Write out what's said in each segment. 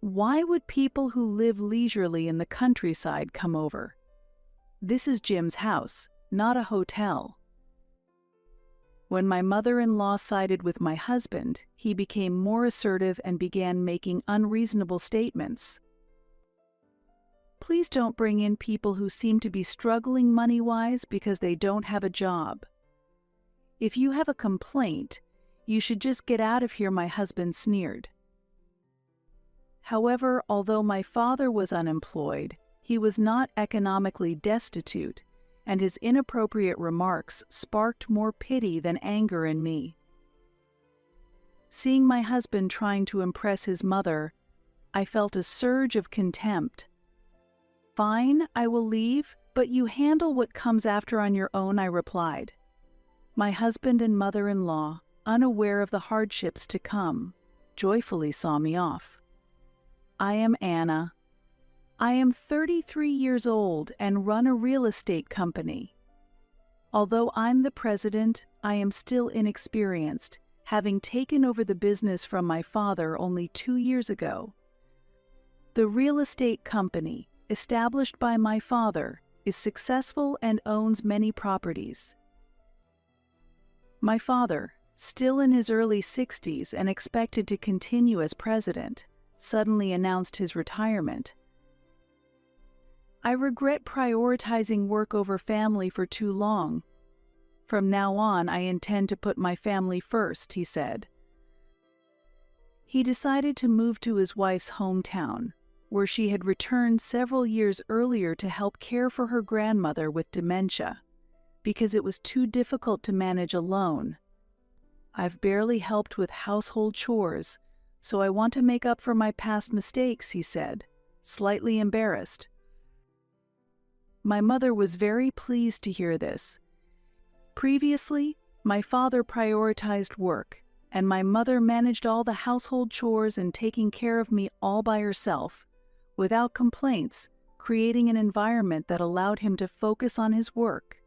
Why would people who live leisurely in the countryside come over? This is Jim's house, not a hotel. When my mother-in-law sided with my husband, he became more assertive and began making unreasonable statements. Please don't bring in people who seem to be struggling money-wise because they don't have a job. If you have a complaint, you should just get out of here, my husband sneered. However, although my father was unemployed, he was not economically destitute, and his inappropriate remarks sparked more pity than anger in me. Seeing my husband trying to impress his mother, I felt a surge of contempt. Fine, I will leave, but you handle what comes after on your own, I replied. My husband and mother-in-law, unaware of the hardships to come, joyfully saw me off. I am Anna. I am 33 years old and run a real estate company. Although I'm the president, I am still inexperienced, having taken over the business from my father only 2 years ago. The real estate company, established by my father, is successful and owns many properties. My father, still in his early 60s and expected to continue as president, suddenly announced his retirement. I regret prioritizing work over family for too long. From now on, I intend to put my family first, he said. He decided to move to his wife's hometown, where she had returned several years earlier to help care for her grandmother with dementia, because it was too difficult to manage alone. I've barely helped with household chores, so I want to make up for my past mistakes, he said, slightly embarrassed. My mother was very pleased to hear this. Previously, my father prioritized work, and my mother managed all the household chores and taking care of me all by herself, without complaints, creating an environment that allowed him to focus on his work.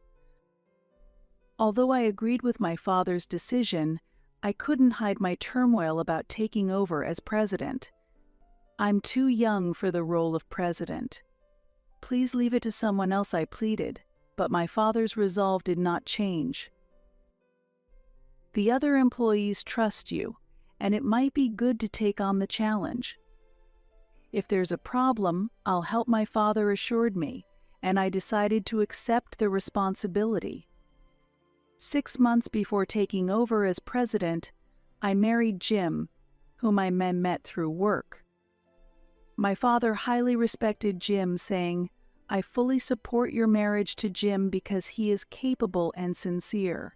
Although I agreed with my father's decision, I couldn't hide my turmoil about taking over as president. I'm too young for the role of president. Please leave it to someone else, I pleaded, but my father's resolve did not change. The other employees trust you, and it might be good to take on the challenge. If there's a problem, I'll help, my father assured me, and I decided to accept the responsibility. 6 months before taking over as president, I married Jim, whom I met through work. My father highly respected Jim, saying, "I fully support your marriage to Jim because he is capable and sincere."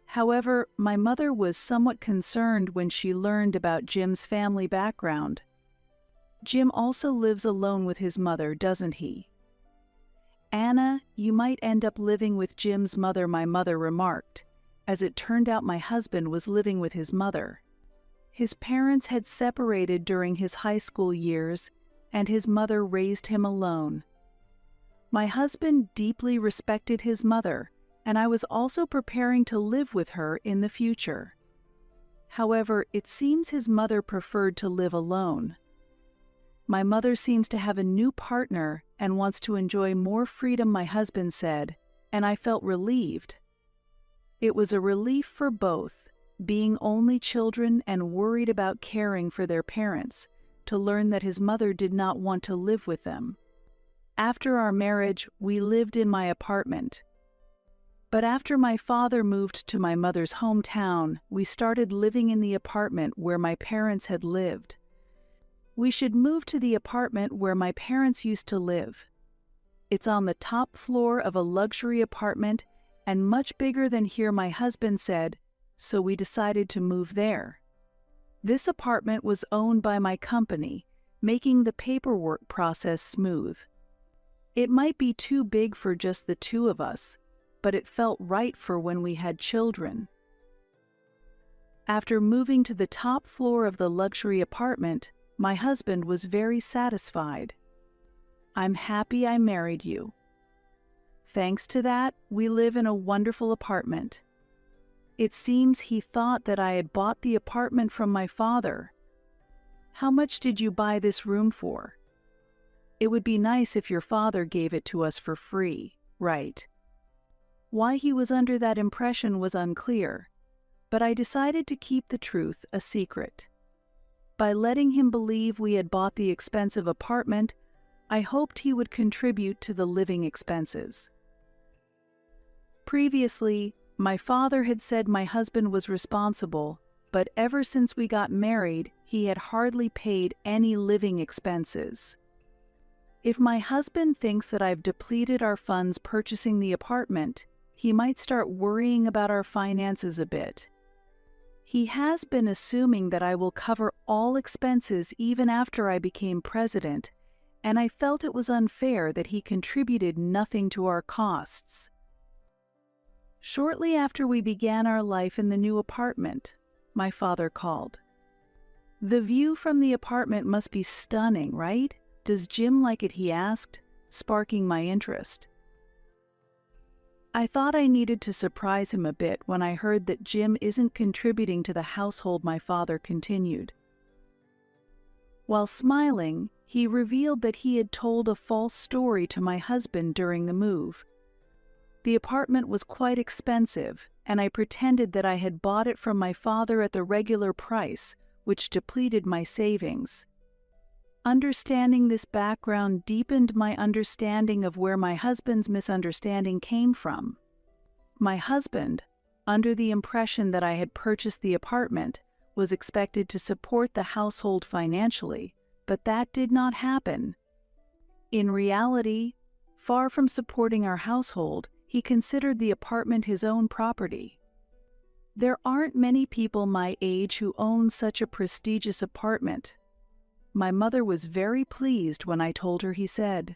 However, my mother was somewhat concerned when she learned about Jim's family background. Jim also lives alone with his mother, doesn't he? Anna, you might end up living with Jim's mother, my mother remarked. As it turned out, my husband was living with his mother. His parents had separated during his high school years, and his mother raised him alone. My husband deeply respected his mother, and I was also preparing to live with her in the future. However, it seems his mother preferred to live alone. My mother seems to have a new partner and wants to enjoy more freedom, my husband said, and I felt relieved. It was a relief for both, being only children and worried about caring for their parents, to learn that his mother did not want to live with them. After our marriage, we lived in my apartment. But after my father moved to my mother's hometown, we started living in the apartment where my parents had lived. We should move to the apartment where my parents used to live. It's on the top floor of a luxury apartment and much bigger than here, my husband said, so we decided to move there. This apartment was owned by my company, making the paperwork process smooth. It might be too big for just the two of us, but it felt right for when we had children. After moving to the top floor of the luxury apartment, my husband was very satisfied. "I'm happy I married you. Thanks to that, we live in a wonderful apartment." It seems he thought that I had bought the apartment from my father. How much did you buy this room for? It would be nice if your father gave it to us for free, right? Why he was under that impression was unclear, but I decided to keep the truth a secret. By letting him believe we had bought the expensive apartment, I hoped he would contribute to the living expenses. Previously, my father had said my husband was responsible, but ever since we got married, he had hardly paid any living expenses. If my husband thinks that I've depleted our funds purchasing the apartment, he might start worrying about our finances a bit. He has been assuming that I will cover all expenses even after I became president, and I felt it was unfair that he contributed nothing to our costs. Shortly after we began our life in the new apartment, my father called. "The view from the apartment must be stunning, right? Does Jim like it?" he asked, sparking my interest. I thought I needed to surprise him a bit when I heard that Jim isn't contributing to the household. My father continued. While smiling, he revealed that he had told a false story to my husband during the move. The apartment was quite expensive, and I pretended that I had bought it from my father at the regular price, which depleted my savings. Understanding this background deepened my understanding of where my husband's misunderstanding came from. My husband, under the impression that I had purchased the apartment, was expected to support the household financially, but that did not happen. In reality, far from supporting our household, he considered the apartment his own property. There aren't many people my age who own such a prestigious apartment. My mother was very pleased when I told her, he said.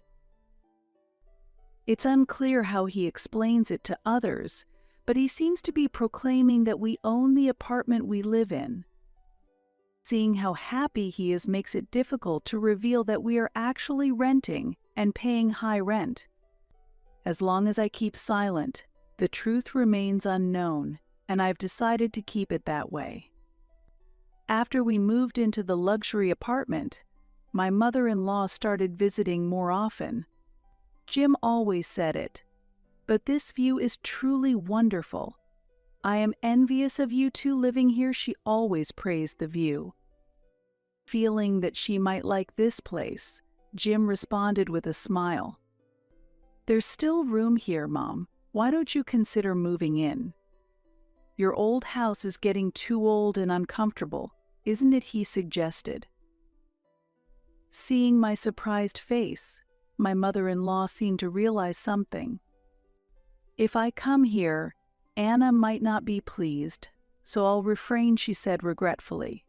It's unclear how he explains it to others, but he seems to be proclaiming that we own the apartment we live in. Seeing how happy he is makes it difficult to reveal that we are actually renting and paying high rent. As long as I keep silent, the truth remains unknown, and I've decided to keep it that way. After we moved into the luxury apartment, my mother-in-law started visiting more often. Jim always said it, but this view is truly wonderful. I am envious of you two living here. She always praised the view. Feeling that she might like this place, Jim responded with a smile. There's still room here, Mom. Why don't you consider moving in? Your old house is getting too old and uncomfortable, isn't it? He suggested. Seeing my surprised face, my mother-in-law seemed to realize something. If I come here, Anna might not be pleased, so I'll refrain, she said regretfully.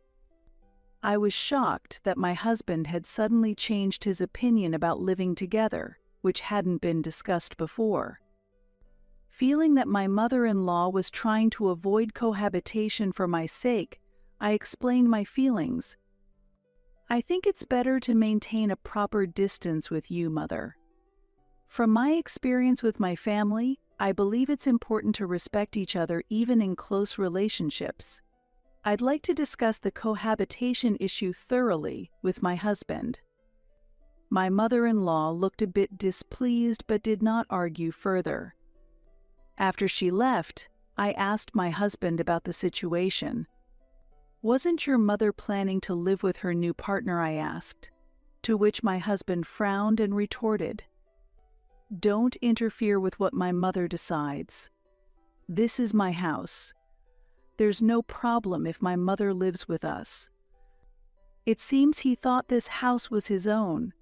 I was shocked that my husband had suddenly changed his opinion about living together, which hadn't been discussed before. Feeling that my mother-in-law was trying to avoid cohabitation for my sake, I explained my feelings. I think it's better to maintain a proper distance with you, Mother. From my experience with my family, I believe it's important to respect each other even in close relationships. I'd like to discuss the cohabitation issue thoroughly with my husband. My mother-in-law looked a bit displeased but did not argue further. After she left, I asked my husband about the situation. Wasn't your mother planning to live with her new partner? I asked, to which my husband frowned and retorted, Don't interfere with what my mother decides. This is my house. There's no problem if my mother lives with us. It seems he thought this house was his own.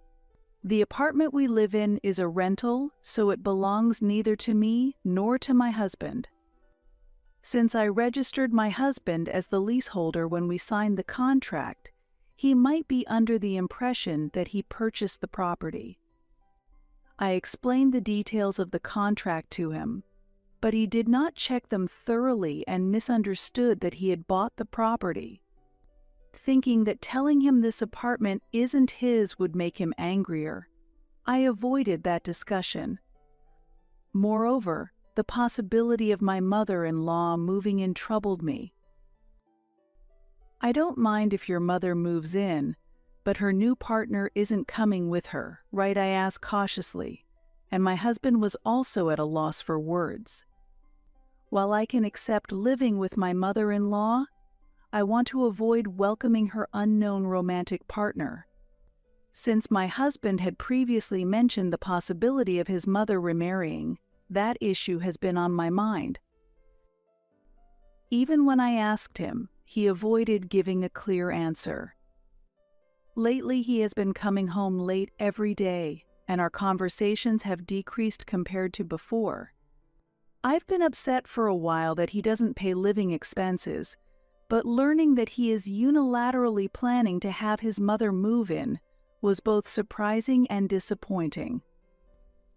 The apartment we live in is a rental, so it belongs neither to me nor to my husband. Since I registered my husband as the leaseholder when we signed the contract, he might be under the impression that he purchased the property. I explained the details of the contract to him, but he did not check them thoroughly and misunderstood that he had bought the property. Thinking that telling him this apartment isn't his would make him angrier, I avoided that discussion. Moreover, the possibility of my mother-in-law moving in troubled me. I don't mind if your mother moves in, but her new partner isn't coming with her, right? I asked cautiously, and my husband was also at a loss for words. While I can accept living with my mother-in-law, I want to avoid welcoming her unknown romantic partner. Since my husband had previously mentioned the possibility of his mother remarrying, that issue has been on my mind. Even when I asked him, he avoided giving a clear answer. Lately, he has been coming home late every day, and our conversations have decreased compared to before. I've been upset for a while that he doesn't pay living expenses, but learning that he is unilaterally planning to have his mother move in was both surprising and disappointing.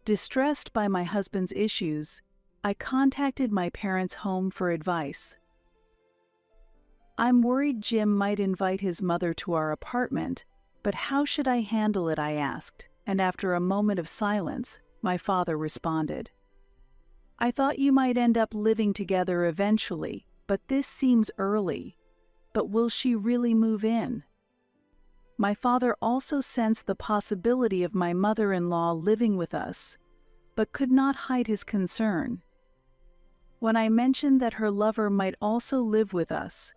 Distressed by my husband's issues, I contacted my parents' home for advice. I'm worried Jim might invite his mother to our apartment, but how should I handle it? I asked, and after a moment of silence, my father responded. I thought you might end up living together eventually, but this seems early. But will she really move in? My father also sensed the possibility of my mother-in-law living with us, but could not hide his concern. When I mentioned that her lover might also live with us,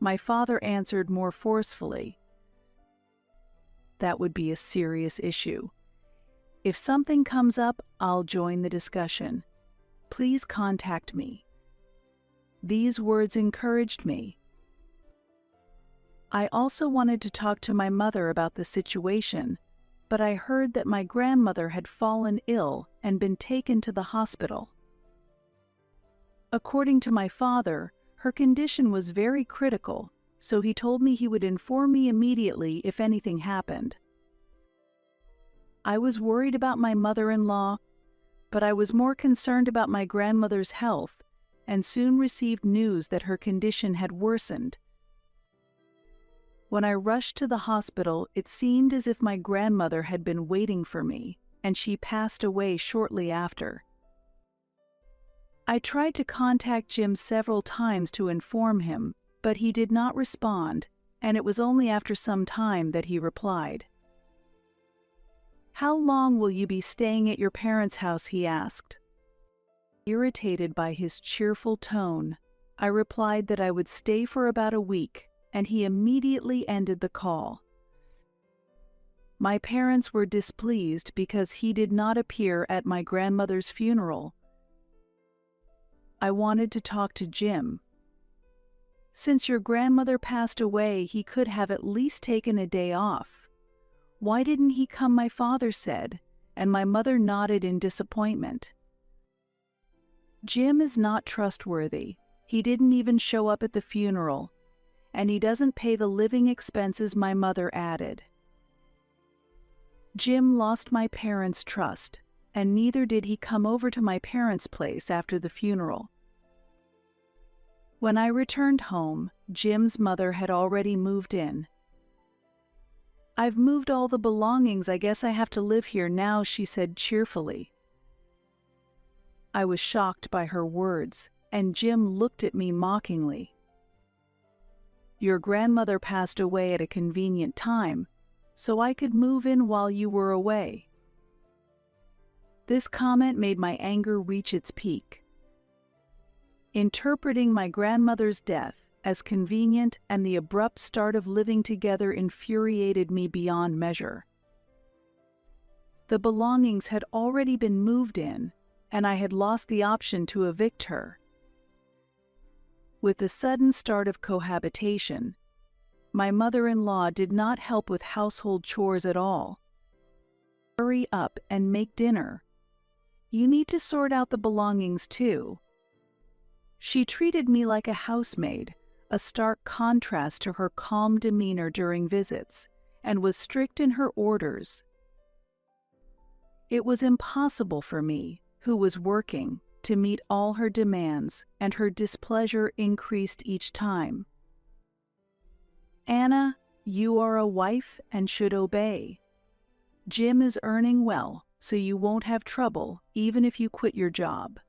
my father answered more forcefully. That would be a serious issue. If something comes up, I'll join the discussion. Please contact me. These words encouraged me. I also wanted to talk to my mother about the situation, but I heard that my grandmother had fallen ill and been taken to the hospital. According to my father, her condition was very critical, so he told me he would inform me immediately if anything happened. I was worried about my mother-in-law, but I was more concerned about my grandmother's health, and soon received news that her condition had worsened. When I rushed to the hospital, it seemed as if my grandmother had been waiting for me, and she passed away shortly after. I tried to contact Jim several times to inform him, but he did not respond, and it was only after some time that he replied. How long will you be staying at your parents' house? He asked. Irritated by his cheerful tone, I replied that I would stay for about a week, and he immediately ended the call. My parents were displeased because he did not appear at my grandmother's funeral. I wanted to talk to Jim. Since your grandmother passed away, he could have at least taken a day off. Why didn't he come? My father said, and my mother nodded in disappointment. Jim is not trustworthy. He didn't even show up at the funeral, and he doesn't pay the living expenses, my mother added. Jim lost my parents' trust, and neither did he come over to my parents' place after the funeral. When I returned home, Jim's mother had already moved in. I've moved all the belongings. I guess I have to live here now, she said cheerfully. I was shocked by her words, and Jim looked at me mockingly. Your grandmother passed away at a convenient time, so I could move in while you were away. This comment made my anger reach its peak. Interpreting my grandmother's death as convenient and the abrupt start of living together infuriated me beyond measure. The belongings had already been moved in, and I had lost the option to evict her. With the sudden start of cohabitation, my mother-in-law did not help with household chores at all. Hurry up and make dinner. You need to sort out the belongings too. She treated me like a housemaid, a stark contrast to her calm demeanor during visits, and was strict in her orders. It was impossible for me, who was working, to meet all her demands, and her displeasure increased each time. Anna, you are a wife and should obey. Jim is earning well, so you won't have trouble even if you quit your job.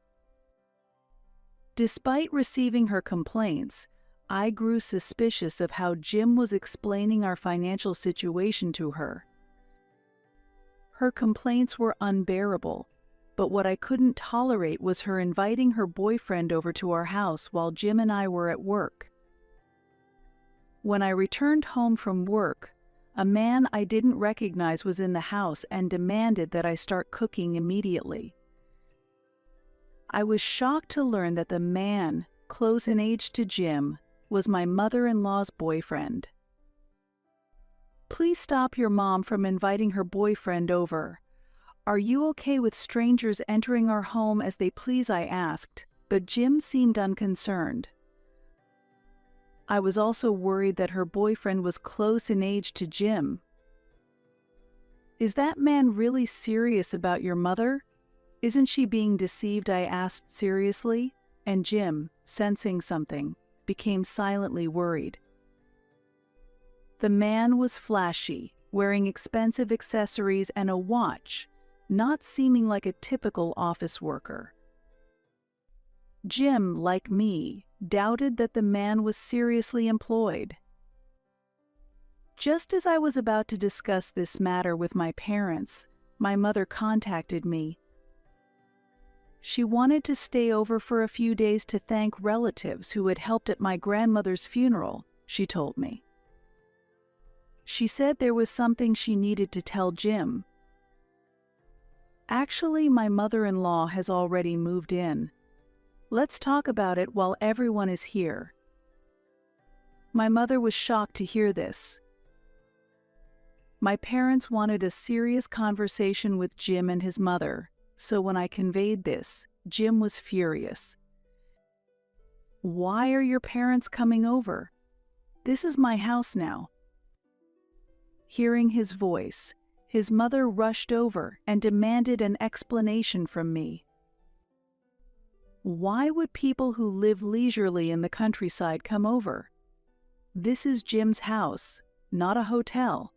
Despite receiving her complaints, I grew suspicious of how Jim was explaining our financial situation to her. Her complaints were unbearable, but what I couldn't tolerate was her inviting her boyfriend over to our house while Jim and I were at work. When I returned home from work, a man I didn't recognize was in the house and demanded that I start cooking immediately. I was shocked to learn that the man, close in age to Jim, was my mother-in-law's boyfriend. "Please stop your mom from inviting her boyfriend over. Are you okay with strangers entering our home as they please?" I asked, but Jim seemed unconcerned. I was also worried that her boyfriend was close in age to Jim. "Is that man really serious about your mother? Isn't she being deceived?" I asked seriously, and Jim, sensing something, became silently worried. The man was flashy, wearing expensive accessories and a watch, not seeming like a typical office worker. Jim, like me, doubted that the man was seriously employed. Just as I was about to discuss this matter with my parents, my mother contacted me. She wanted to stay over for a few days to thank relatives who had helped at my grandmother's funeral, she told me. She said there was something she needed to tell Jim. "Actually, my mother-in-law has already moved in. Let's talk about it while everyone is here." My mother was shocked to hear this. My parents wanted a serious conversation with Jim and his mother, so when I conveyed this, Jim was furious. "Why are your parents coming over? This is my house now." Hearing his voice, his mother rushed over and demanded an explanation from me. "Why would people who live leisurely in the countryside come over? This is Jim's house, not a hotel."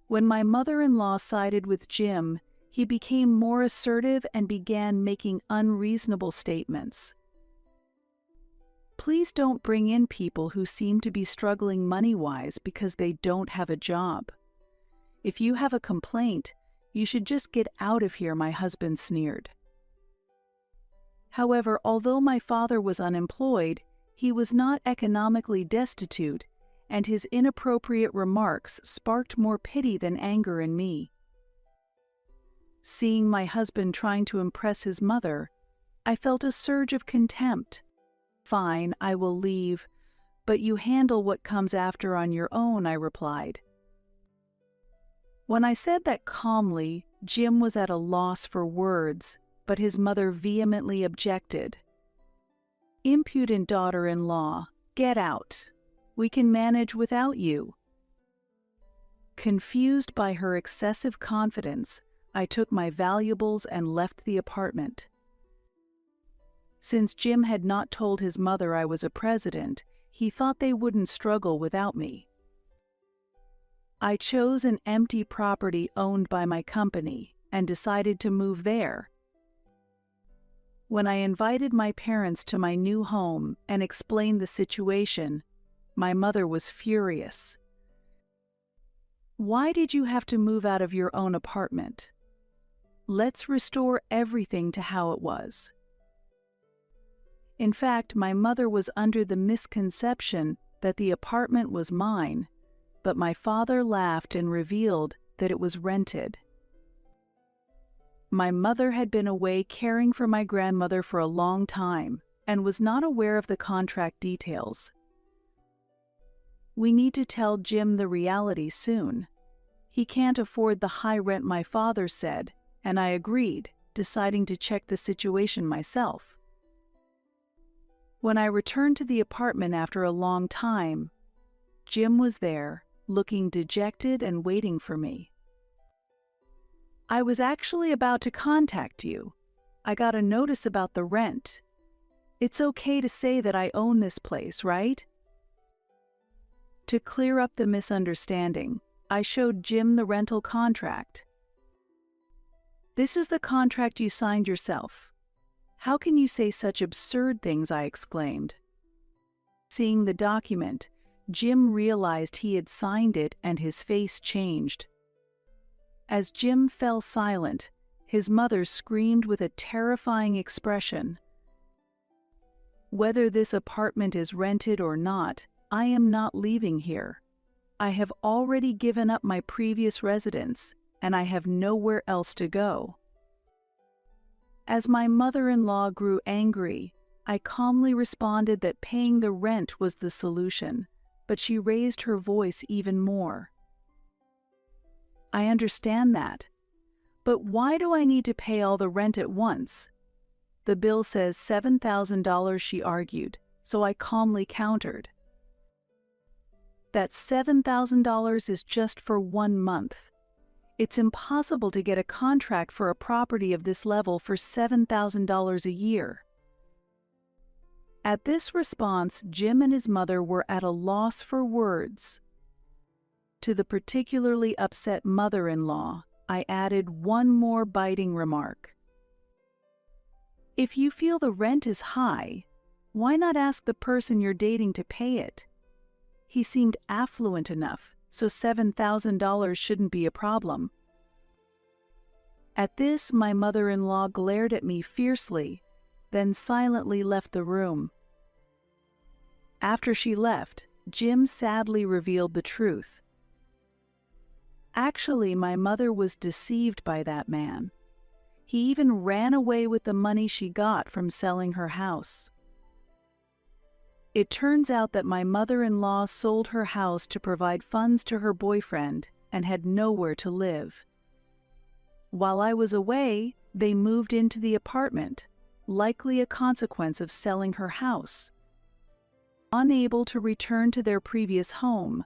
When my mother-in-law sided with Jim, he became more assertive and began making unreasonable statements. "Please don't bring in people who seem to be struggling money-wise because they don't have a job. If you have a complaint, you should just get out of here," my husband sneered. However, although my father was unemployed, he was not economically destitute, and his inappropriate remarks sparked more pity than anger in me. Seeing my husband trying to impress his mother, I felt a surge of contempt. "Fine, I will leave, but you handle what comes after on your own," I replied. When I said that calmly, Jim was at a loss for words, but his mother vehemently objected. "Impudent daughter-in-law, get out. We can manage without you." Confused by her excessive confidence, I took my valuables and left the apartment. Since Jim had not told his mother I was a president, he thought they wouldn't struggle without me. I chose an empty property owned by my company and decided to move there. When I invited my parents to my new home and explained the situation, my mother was furious. "Why did you have to move out of your own apartment? Let's restore everything to how it was." In fact, my mother was under the misconception that the apartment was mine, but my father laughed and revealed that it was rented. My mother had been away caring for my grandmother for a long time and was not aware of the contract details. "We need to tell Jim the reality soon. He can't afford the high rent," my father said, and I agreed, deciding to check the situation myself. When I returned to the apartment after a long time, Jim was there, looking dejected and waiting for me. "I was actually about to contact you. I got a notice about the rent. It's okay to say that I own this place, right?" To clear up the misunderstanding, I showed Jim the rental contract. "This is the contract you signed yourself. How can you say such absurd things?" I exclaimed. Seeing the document, Jim realized he had signed it and his face changed. As Jim fell silent, his mother screamed with a terrifying expression. "Whether this apartment is rented or not, I am not leaving here. I have already given up my previous residence, and I have nowhere else to go." As my mother-in-law grew angry, I calmly responded that paying the rent was the solution, but she raised her voice even more. "I understand that. But why do I need to pay all the rent at once? The bill says $7,000, she argued, so I calmly countered. "That $7,000 is just for 1 month. It's impossible to get a contract for a property of this level for $7,000 a year." At this response, Jim and his mother were at a loss for words. To the particularly upset mother-in-law, I added one more biting remark. "If you feel the rent is high, why not ask the person you're dating to pay it? He seemed affluent enough, so $7,000 shouldn't be a problem." At this, my mother-in-law glared at me fiercely, then silently left the room. After she left, Jim sadly revealed the truth. Actually, my mother was deceived by that man. He even ran away with the money she got from selling her house. It turns out that my mother-in-law sold her house to provide funds to her boyfriend and had nowhere to live. While I was away, they moved into the apartment, likely a consequence of selling her house. Unable to return to their previous home,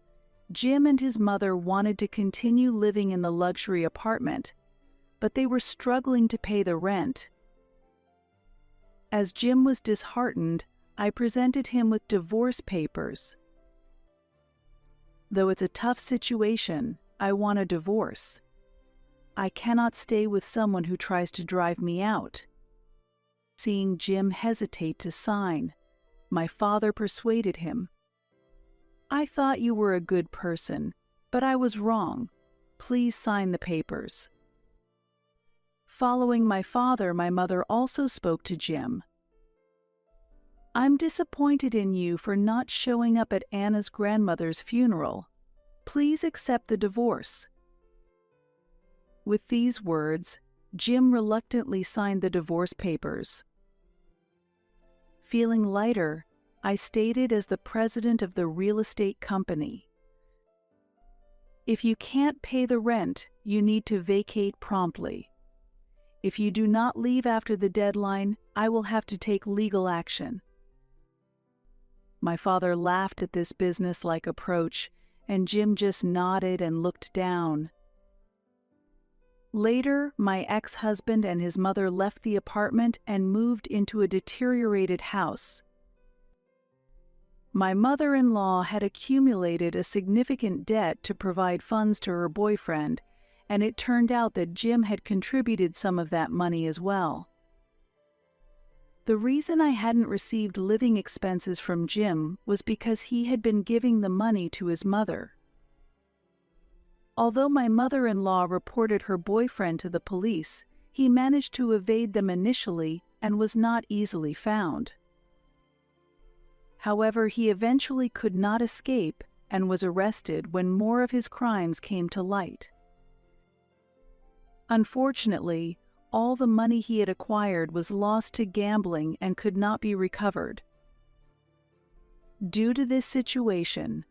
Jim and his mother wanted to continue living in the luxury apartment, but they were struggling to pay the rent. As Jim was disheartened, I presented him with divorce papers. "Though it's a tough situation, I want a divorce. I cannot stay with someone who tries to drive me out." Seeing Jim hesitate to sign, my father persuaded him. "I thought you were a good person, but I was wrong. Please sign the papers." Following my father, my mother also spoke to Jim. "I'm disappointed in you for not showing up at Anna's grandmother's funeral. Please accept the divorce." With these words, Jim reluctantly signed the divorce papers. Feeling lighter, I stated as the president of the real estate company, "If you can't pay the rent, you need to vacate promptly. If you do not leave after the deadline, I will have to take legal action." My father laughed at this business-like approach, and Jim just nodded and looked down. Later, my ex-husband and his mother left the apartment and moved into a deteriorated house. My mother-in-law had accumulated a significant debt to provide funds to her boyfriend, and it turned out that Jim had contributed some of that money as well. The reason I hadn't received living expenses from Jim was because he had been giving the money to his mother. Although my mother-in-law reported her boyfriend to the police, he managed to evade them initially and was not easily found. However, he eventually could not escape and was arrested when more of his crimes came to light. Unfortunately, all the money he had acquired was lost to gambling and could not be recovered. Due to this situation,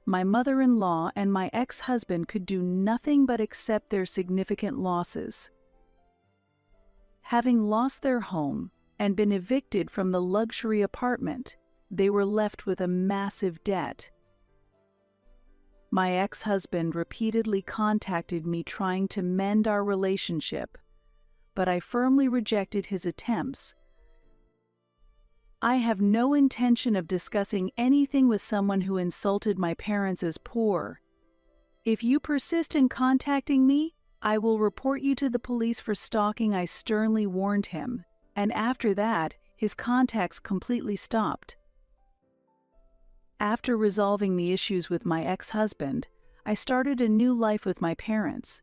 my mother-in-law and my ex-husband could do nothing but accept their significant losses. Having lost their home and been evicted from the luxury apartment, they were left with a massive debt. My ex-husband repeatedly contacted me trying to mend our relationship, but I firmly rejected his attempts. "I have no intention of discussing anything with someone who insulted my parents as poor. If you persist in contacting me, I will report you to the police for stalking," I sternly warned him, and after that, his contacts completely stopped. After resolving the issues with my ex-husband, I started a new life with my parents.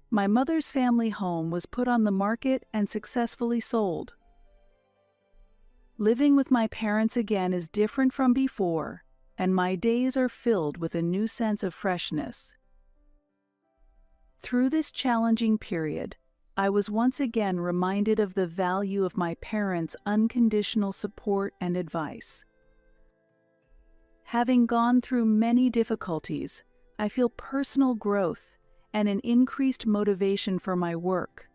My mother's family home was put on the market and successfully sold. Living with my parents again is different from before, and my days are filled with a new sense of freshness. Through this challenging period, I was once again reminded of the value of my parents' unconditional support and advice. Having gone through many difficulties, I feel personal growth and an increased motivation for my work.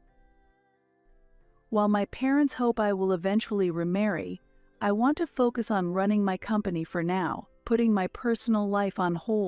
While my parents hope I will eventually remarry, I want to focus on running my company for now, putting my personal life on hold.